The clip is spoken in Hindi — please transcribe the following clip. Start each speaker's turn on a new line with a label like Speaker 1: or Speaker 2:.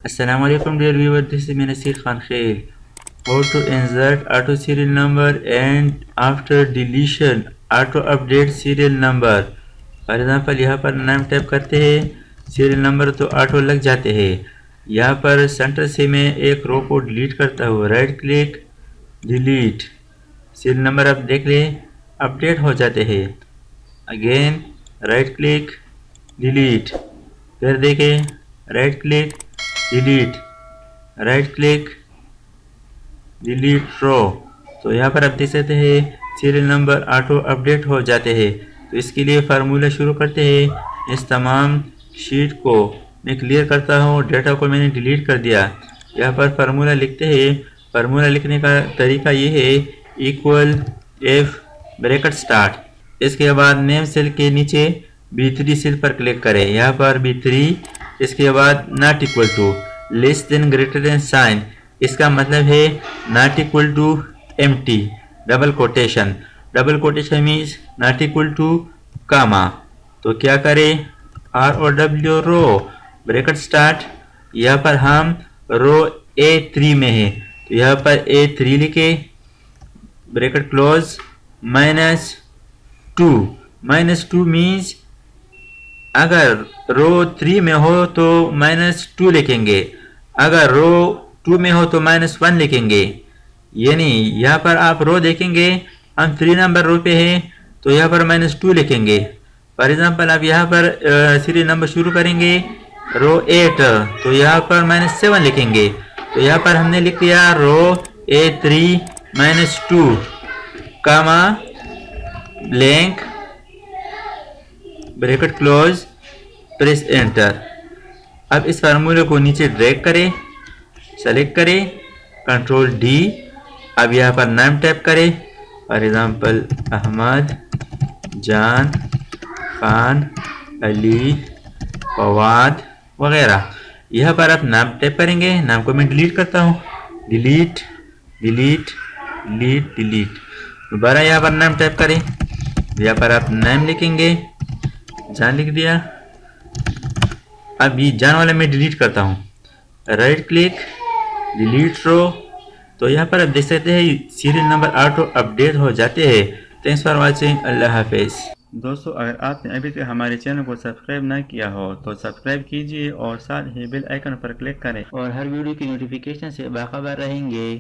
Speaker 1: Assalamualaikum dear viewer, this is Minasir Khan Khail. How to insert auto serial number and after deletion auto update serial number. For example यहाँ पर नाम टाइप करते हैं, सीरियल नंबर तो ऑटो लग जाते हैं। यहाँ पर सेंटर से मैं एक रो को डिलीट करता हूँ, right click delete, serial number आप देख लें अपडेट हो जाते हैं। अगेन राइट क्लिक डिलीट, फिर देखें right click delete, right click delete row. तो यहाँ पर आप देख सकते हैं सीरियल नंबर ऑटो अपडेट हो जाते हैं। तो इसके लिए फार्मूला शुरू करते हैं। इस तमाम शीट को मैं क्लियर करता हूँ, डेटा को मैंने डिलीट कर दिया। यहाँ पर फार्मूला लिखते हैं। फार्मूला लिखने का तरीका ये है, इक्वल एफ ब्रैकेट स्टार्ट, इसके बाद नेम सेल के नीचे B3 सेल पर क्लिक करें, यहाँ पर B3, इसके बाद not equal to, less than greater than sign, इसका मतलब है not equal to empty, double quotation, double quotation means not equal to comma. तो क्या करें, ROW रो ब्रैकेट स्टार्ट, यहाँ पर हम रो A3 में है तो यहाँ पर A3 लिखे, ब्रैकेट क्लोज, -2 मीन्स अगर रो 3 में हो तो -2 लिखेंगे, अगर रो 2 में हो तो -1 लिखेंगे। यानी यहाँ पर आप रो देखेंगे, हम 3 नंबर रो पे हैं तो यहाँ पर -2 लिखेंगे। फॉर एग्जांपल आप यहाँ पर सीरियल नंबर शुरू करेंगे रो 8 तो यहाँ पर -7 लिखेंगे। तो यहाँ पर हमने लिख दिया row A3 -2 comma blank bracket close, press enter. अब इस फार्मूले को नीचे ड्रैग करें, सेलेक्ट करें, कंट्रोल D। अब यहाँ पर नाम टाइप करें, फॉर एग्जांपल अहमद, जान, खान, अली, फवाद वगैरह। यहाँ पर आप नाम टाइप करेंगे, नाम को मैं डिलीट करता हूँ, डिलीट डिलीट डिलीट डिलीट। दोबारा यहाँ पर नाम टाइप करें, यहाँ पर आप नाम लिखेंगे, जान लिख दिया। अब ये जान वाला मैं डिलीट करता हूँ, राइट क्लिक डिलीट रो। तो यहाँ पर आप देख सकते हैं सीरियल नंबर ऑटो अपडेट हो जाते हैं। थैंक्स फॉर वाचिंग, अल्लाह हाफिज़। दोस्तों अगर आपने अभी तक हमारे चैनल को सब्सक्राइब ना किया हो तो सब्सक्राइब कीजिए और साथ ही बेल आइकन पर क्लिक करें और हर वीडियो की नोटिफिकेशन से बाखबर रहेंगे।